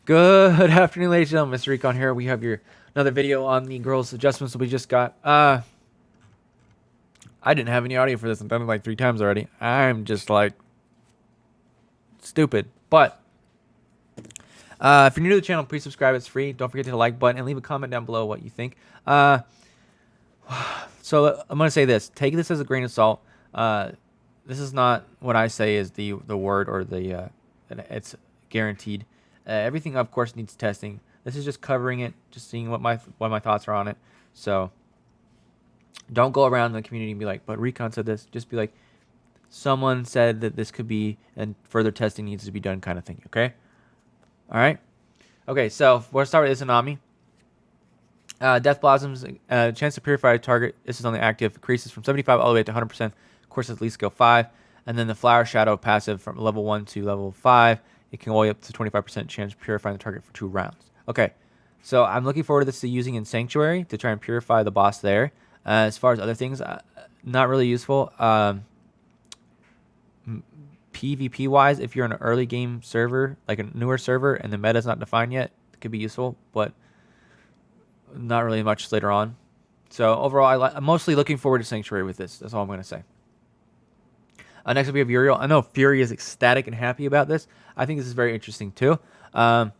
Good afternoon, ladies and gentlemen. MrRecon here. We have another video on the girls' adjustments that we just got. I didn't have any audio for this. I've done it like 3 times already. I'm just like stupid. But if you're new to the channel, please subscribe. It's free. Don't forget to hit the like button and leave a comment down below what you think. So I'm gonna say this. Take this as a grain of salt. This is not what I say is the word or the it's guaranteed. Everything, of course, needs testing. This is just covering it, just seeing what my thoughts are on it. So don't go around in the community and be like, "But Recon said this." Just be like, "Someone said that this could be, and further testing needs to be done," kind of thing. Okay. All right. Okay. So we'll start with Izanami. Death Blossoms, chance to purify a target. This is on the active. Increases from 75 all the way up to 100%. Of course, at least skill 5. And then the Flower Shadow passive from level 1 to level 5. It can go all the way up to 25% chance of purifying the target for 2 rounds. Okay, so I'm looking forward to this using in Sanctuary to try and purify the boss there. As far as other things, not really useful. PvP wise, if you're in an early game server, like a newer server, and the meta is not defined yet, it could be useful, but not really much later on. So overall, I'm mostly looking forward to Sanctuary with this. That's all I'm going to say. Next up, we have Yuri. I know Fury is ecstatic and happy about this. I think this is very interesting too. On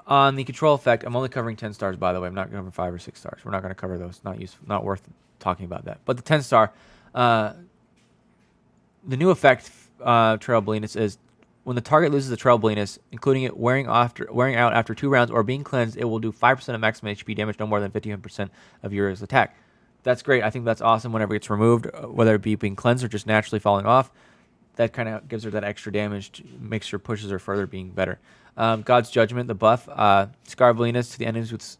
the control effect, I'm only covering 10 stars, by the way. I'm not covering 5 or 6 stars. We're not going to cover those. Not useful, not worth talking about that. But the 10 star, the new effect, Trail Bleedness, is when the target loses the Trail Bleedness, including it wearing out after 2 rounds or being cleansed, it will do 5% of maximum HP damage, no more than 51% of Yuri's attack. That's great. I think that's awesome whenever it's removed, whether it be being cleansed or just naturally falling off. That kind of gives her that extra damage, makes her pushes her further being better. God's Judgment, the buff, Scar Bleedness to the enemies with...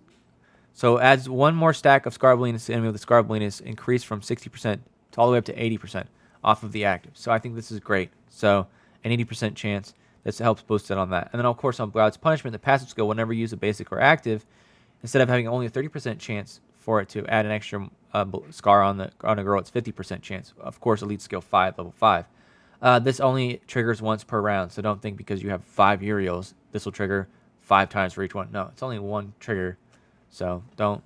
So adds 1 more stack of Scar Bleedness to the enemy with the Scar Bleedness, increased from 60% to all the way up to 80% off of the active. So I think this is great. So an 80% chance. This helps boost it on that. And then, of course, on God's Punishment, the passive skill will never use a basic or active. Instead of having only a 30% chance for it to add an extra scar on a girl, it's 50% chance. Of course, elite skill 5, level 5. This only triggers once per round, so don't think because you have 5 Uriels, this will trigger 5 times for each one. No, it's only 1 trigger, so don't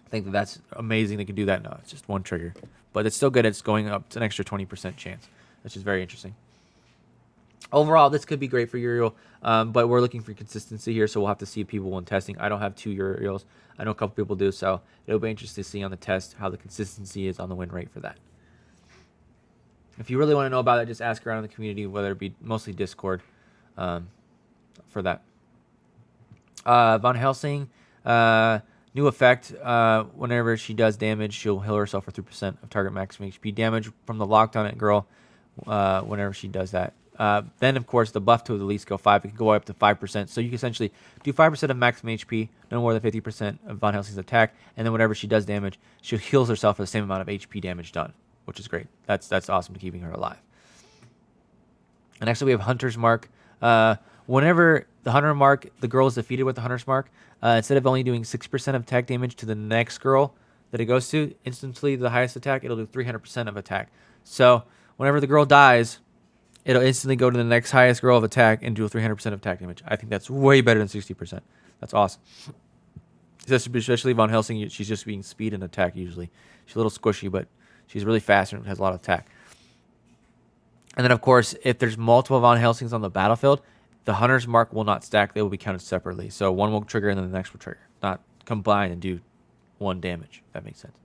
think that that's amazing they can do that. No, it's just 1 trigger. But it's still good. It's going up to an extra 20% chance, which is very interesting. Overall, this could be great for Uriel, but we're looking for consistency here, so we'll have to see people when testing. I don't have 2 Uriels. I know a couple people do, so it'll be interesting to see on the test how the consistency is on the win rate for that. If you really want to know about it, just ask around in the community, whether it be mostly Discord for that. Von Helsing, new effect. Whenever she does damage, she'll heal herself for 3% of target maximum HP damage from the locked on it girl whenever she does that. Then, of course, the buff to the elite skill 5, it can go up to 5%. So you can essentially do 5% of maximum HP, no more than 50% of Von Helsing's attack. And then whenever she does damage, she heals herself for the same amount of HP damage done, which is great. That's awesome to keeping her alive. And next up, we have Hunter's Mark. Whenever the Hunter Mark, the girl is defeated with the Hunter's Mark, instead of only doing 6% of attack damage to the next girl that it goes to, instantly the highest attack, it'll do 300% of attack. So whenever the girl dies, it'll instantly go to the next highest girl of attack and do 300% of attack damage. I think that's way better than 60%. That's awesome. Especially Von Helsing, she's just being speed and attack usually. She's a little squishy, but she's really fast and has a lot of attack. And then, of course, if there's multiple Von Helsings on the battlefield, the Hunter's Mark will not stack. They will be counted separately. So one will trigger and then the next will trigger. Not combine and do 1 damage, if that makes sense.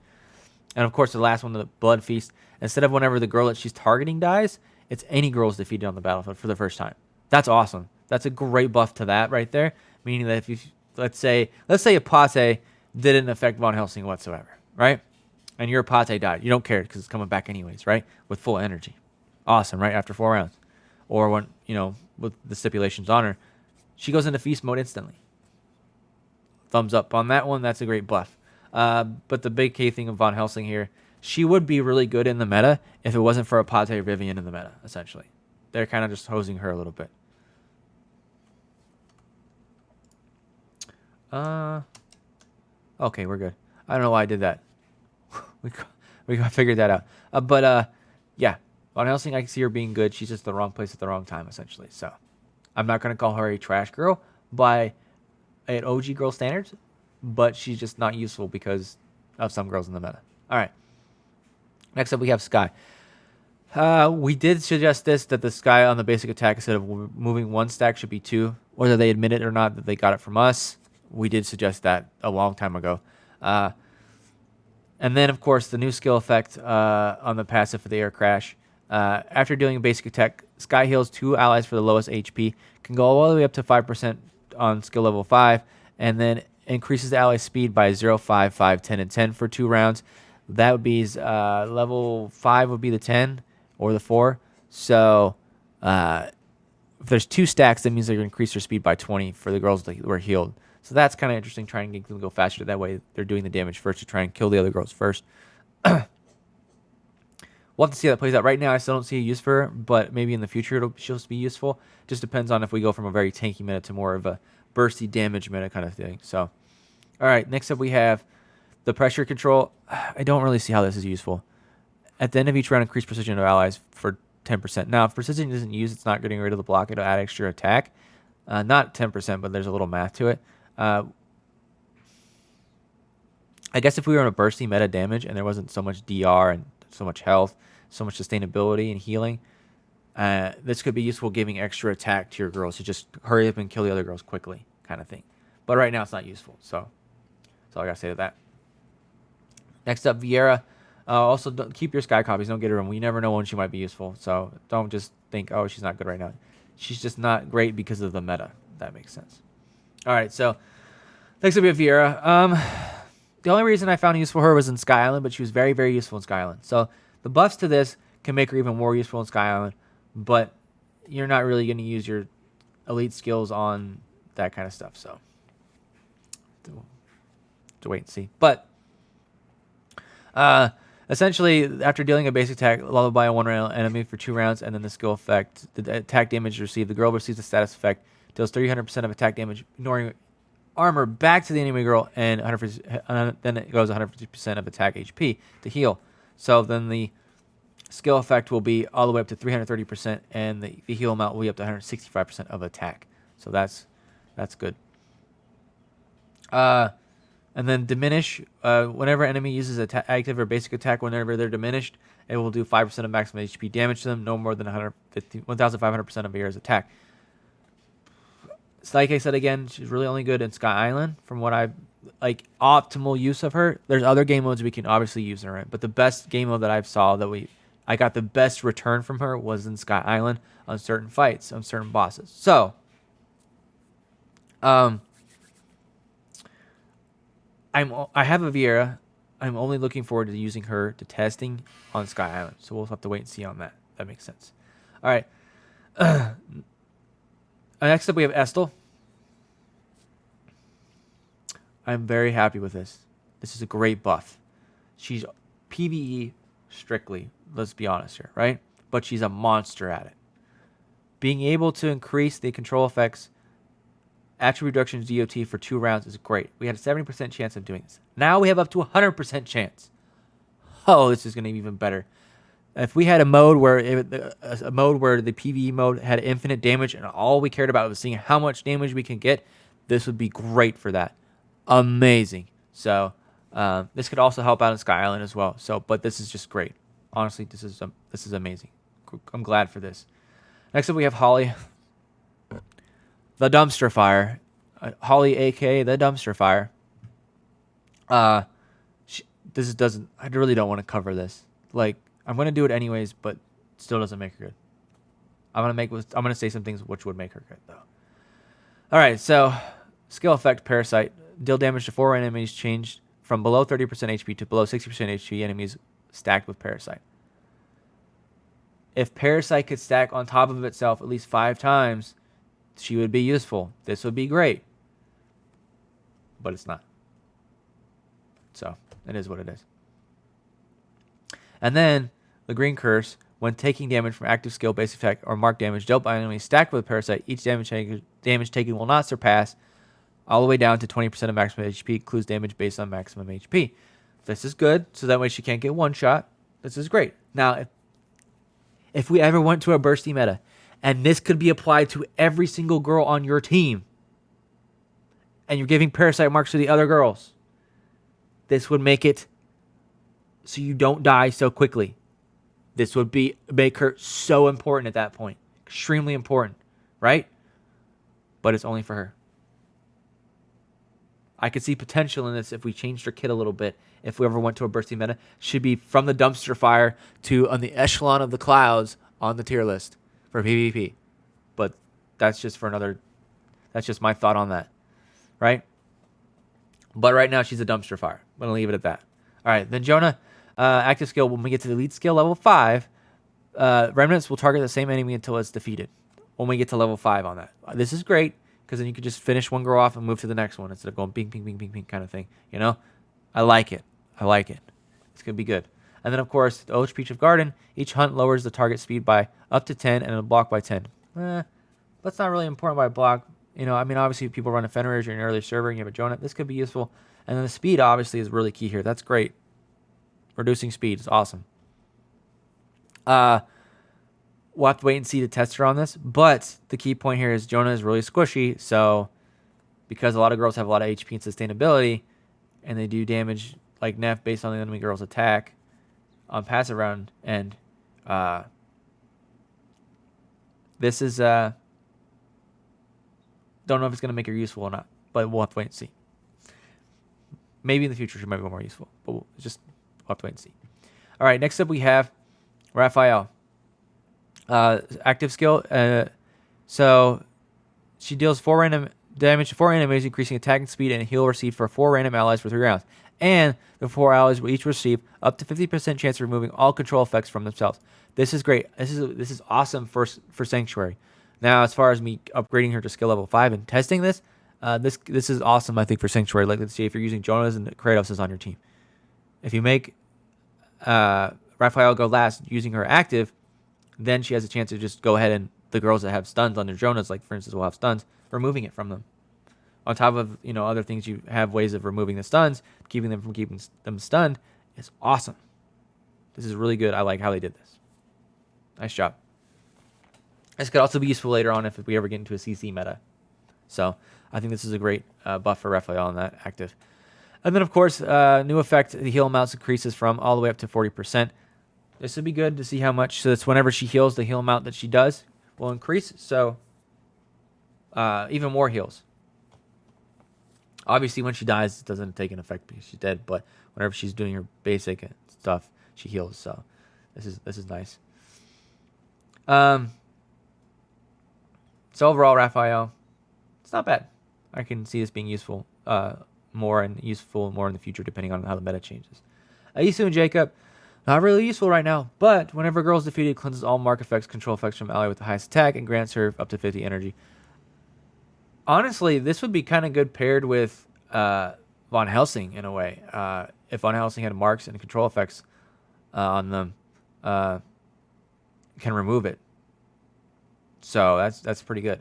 And, of course, the last one, the Blood Feast. Instead of whenever the girl that she's targeting dies, it's any girls defeated on the battlefield for the first time. That's awesome. That's a great buff to that right there. Meaning that if you, let's say a Pate didn't affect Von Helsing whatsoever, right? And your Pate died. You don't care because it's coming back anyways, right? With full energy. Awesome, right? After 4 rounds. Or when, with the stipulations on her, she goes into feast mode instantly. Thumbs up on that one. That's a great buff. But the big key thing of Von Helsing here, she would be really good in the meta if it wasn't for a Pate Vivian in the meta, essentially. They're kind of just hosing her a little bit. Okay, we're good. I don't know why I did that. we figured that out. Yeah, Von Helsing, I can see her being good. She's just the wrong place at the wrong time, essentially. So I'm not going to call her a trash girl by an OG girl standards, but she's just not useful because of some girls in the meta. All right. Next up, we have Skye. We did suggest that the Skye on the basic attack, instead of moving 1 stack, should be 2. Whether they admit it or not that they got it from us, we did suggest that a long time ago. And then, of course, the new skill effect on the passive for the air crash. After dealing a basic attack, Skye heals 2 allies for the lowest HP, can go all the way up to 5% on skill level 5, and then increases the ally speed by 0, 5, 5, 10, and 10 for 2 rounds. That would be level 5 would be the 10 or the 4. So if there's 2 stacks, that means they're going to increase their speed by 20 for the girls that were healed. So that's kind of interesting, trying to get them to go faster. That way they're doing the damage first to try and kill the other girls first. We'll have to see how that plays out. Right now, I still don't see a use for her, but maybe in the future she'll be useful. Just depends on if we go from a very tanky meta to more of a bursty damage meta kind of thing. So, all right, next up we have the pressure control. I don't really see how this is useful. At the end of each round, increase precision of allies for 10%. Now, if precision isn't used, it's not getting rid of the block. It'll add extra attack. Not 10%, but there's a little math to it. I guess if we were in a bursty meta damage and there wasn't so much DR and so much health, so much sustainability and healing, this could be useful, giving extra attack to your girls to just hurry up and kill the other girls quickly kind of thing. But right now it's not useful, so that's all I gotta say to that. Next up, Vieira. Also, keep your Skye copies. Don't get her in. We never know when she might be useful, so don't just think, oh, she's not good right now. She's just not great because of the meta, if that makes sense. All right, so next up we have Vieira. The only reason I found useful her was in Skye Island, but she was very, very useful in Skye Island. So the buffs to this can make her even more useful in Skye Island, but you're not really going to use your elite skills on that kind of stuff. So to wait and see. But essentially, after dealing a basic attack, leveled by a 1-round enemy for 2 rounds, and then the skill effect, the attack damage received, the girl receives the status effect, deals 300% of attack damage, ignoring armor back to the enemy girl, and 100%, then it goes 150% of attack HP to heal. So then the skill effect will be all the way up to 330%, and the heal amount will be up to 165% of attack. So that's good. And then diminish, whenever enemy uses active or basic attack, whenever they're diminished, it will do 5% of maximum HP damage to them, no more than 1,500% of Vieira's attack. So like I said again, she's really only good in Skye Island from what I like. Optimal use of her. There's other game modes we can obviously use her in, but the best game mode that I've saw that I got the best return from her was in Skye Island on certain fights, on certain bosses. So I have a Vieira. I'm only looking forward to using her to testing on Skye Island. So we'll have to wait and see on that. That makes sense. All right. Next up, we have Estelle. I'm very happy with this. This is a great buff. She's PvE strictly, let's be honest here, right? But she's a monster at it. Being able to increase the control effects, attribute reductions DOT for 2 rounds is great. We had a 70% chance of doing this. Now we have up to a 100% chance. Oh, this is going to be even better. If we had a mode where the PvE mode had infinite damage and all we cared about was seeing how much damage we can get, this would be great for that. Amazing. So this could also help out in Skye Island as well. So, but this is just great. Honestly, this is amazing. I'm glad for this. Next up, we have Holly, the Dumpster Fire. Holly, aka the Dumpster Fire. I really don't want to cover this. Like, I'm gonna do it anyways, but still doesn't make her good. I'm gonna say some things which would make her good though. All right, so skill effect Parasite. Deal damage to 4 enemies changed from below 30% HP to below 60% HP enemies stacked with Parasite. If Parasite could stack on top of itself at least 5 times, she would be useful. This would be great. But it's not. So, it is what it is. And then, the Green Curse, when taking damage from active skill, basic attack, or mark damage dealt by enemies stacked with Parasite, each damage taken will not surpass all the way down to 20% of maximum HP, includes damage based on maximum HP. This is good, so that way she can't get one shot. This is great. Now, if we ever went to a bursty meta, And this could be applied to every single girl on your team. And you're giving parasite marks to the other girls. This would make it so you don't die so quickly. This would make her so important at that point. Extremely important, right? But it's only for her. I could see potential in this if we changed her kit a little bit. If we ever went to a bursting meta, she'd be from the dumpster fire to on the echelon of the clouds on the tier list for PvP. But that's just my thought on that, right? But right now she's a dumpster fire. I'm going to leave it at that. All right, then Jonah, active skill, when we get to the elite skill level 5, remnants will target the same enemy until it's defeated. When we get to level 5 on that. This is great, because then you can just finish one girl off and move to the next one instead of going ping, ping, ping, ping, ping kind of thing. You know? I like it. It's going to be good. And then, of course, the Oach Peach of Garden, each hunt lowers the target speed by up to 10 and a block by 10. That's not really important by block. You know, I mean, obviously, people run a Fenrir, you're an early server, and you have a Jonah. This could be useful. And then the speed, obviously, is really key here. That's great. Reducing speed is awesome. We'll have to wait and see to test her on this. But the key point here is Jonah is really squishy. So, because a lot of girls have a lot of HP and sustainability, and they do damage like Neff based on the enemy girl's attack on passive round, and this is don't know if it's going to make her useful or not, but we'll have to wait and see. Maybe in the future she might be more useful, but we'll have to wait and see. All right, next up we have Raphael. Active skill. So she deals 4 random damage to 4 enemies, increasing attacking speed and heal received for 4 random allies for 3 rounds. And the 4 allies will each receive up to 50% chance of removing all control effects from themselves. This is great. This is awesome for Sanctuary. Now, as far as me upgrading her to skill level 5 and testing this, this is awesome, I think, for Sanctuary. Like, let's see if you're using Jonas and Kratos is on your team. If you make Raphael go last using her active, then she has a chance to just go ahead and the girls that have stuns on their Jonas, like for instance, will have stuns, removing it from them. On top of, you know, other things, you have ways of removing the stuns, keeping them stunned. It's awesome. This is really good. I like how they did this. Nice job. This could also be useful later on if we ever get into a CC meta. So I think this is a great buff for Raphael on that active. And then, of course, new effect, the heal amounts increases from all the way up to 40%. This would be good to see how much. So that's whenever she heals, the heal amount that she does will increase. So even more heals. Obviously, when she dies, it doesn't take an effect because she's dead. But whenever she's doing her basic stuff, she heals. So this is nice. So overall, Raphael, it's not bad. I can see this being useful more in the future, depending on how the meta changes. Isu and Jacob, not really useful right now, but whenever a girl is defeated, cleanses all mark effects, control effects from ally with the highest attack, and grants her up to 50 energy. Honestly, this would be kind of good paired with Von Helsing in a way. If Von Helsing had marks and control effects on them, can remove it. So that's pretty good.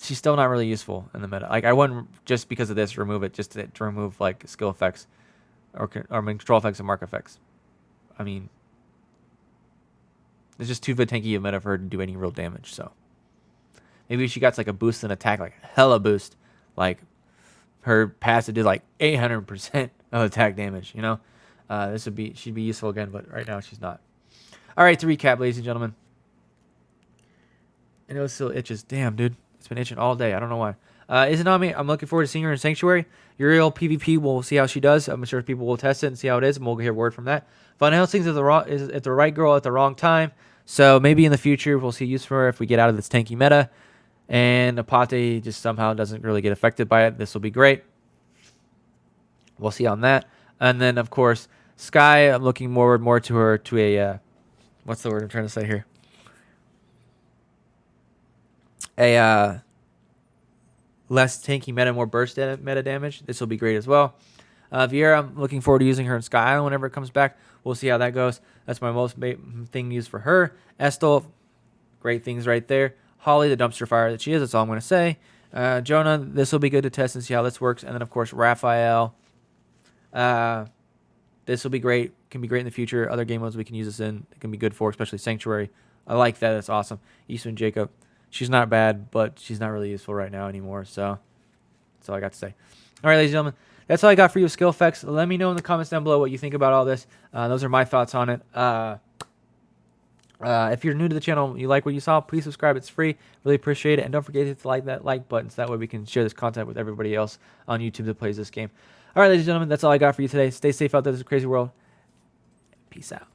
She's still not really useful in the meta. Like, I wouldn't just because of this remove it, just to remove like skill effects or control effects and mark effects. I mean, it's just too tanky a meta for her to do any real damage. So maybe she got like a boost in attack, like hella boost, like her passive did like 800% of attack damage. You know, she'd be useful again, but right now she's not. All right, to recap, ladies and gentlemen. I know it still itches. Damn, dude. It's been itching all day. I don't know why. Izanami, I'm looking forward to seeing her in Sanctuary. Yuri PvP, we'll see how she does. I'm sure people will test it and see how it is, and we'll hear word from that. Von Helsing's is the right girl at the wrong time. So maybe in the future we'll see use for her if we get out of this tanky meta. And Apate just somehow doesn't really get affected by it. This will be great. We'll see on that. And then, of course, Skye, I'm looking more to her to a... what's the word I'm trying to say here? A less tanky meta, more burst meta damage. This will be great as well. Vieira, I'm looking forward to using her in Skye Island whenever it comes back. We'll see how that goes. That's my most thing used for her. Estelle, great things right there. Holly, the dumpster fire that she is. That's all I'm going to say. Jonah, this will be good to test and see how this works. And then, of course, Raphael. This will be great. Can be great in the future. Other game modes we can use this in. It can be good for, especially Sanctuary. I like that. It's awesome. Eastern Jacob. She's not bad, but she's not really useful right now anymore. So that's all I got to say. All right, ladies and gentlemen. That's all I got for you with skill effects. Let me know in the comments down below what you think about all this. Those are my thoughts on it. If you're new to the channel, you like what you saw, please subscribe. It's free. Really appreciate it. And don't forget to hit the like button so that way we can share this content with everybody else on YouTube that plays this game. All right, ladies and gentlemen, that's all I got for you today. Stay safe out there in this crazy world. Peace out.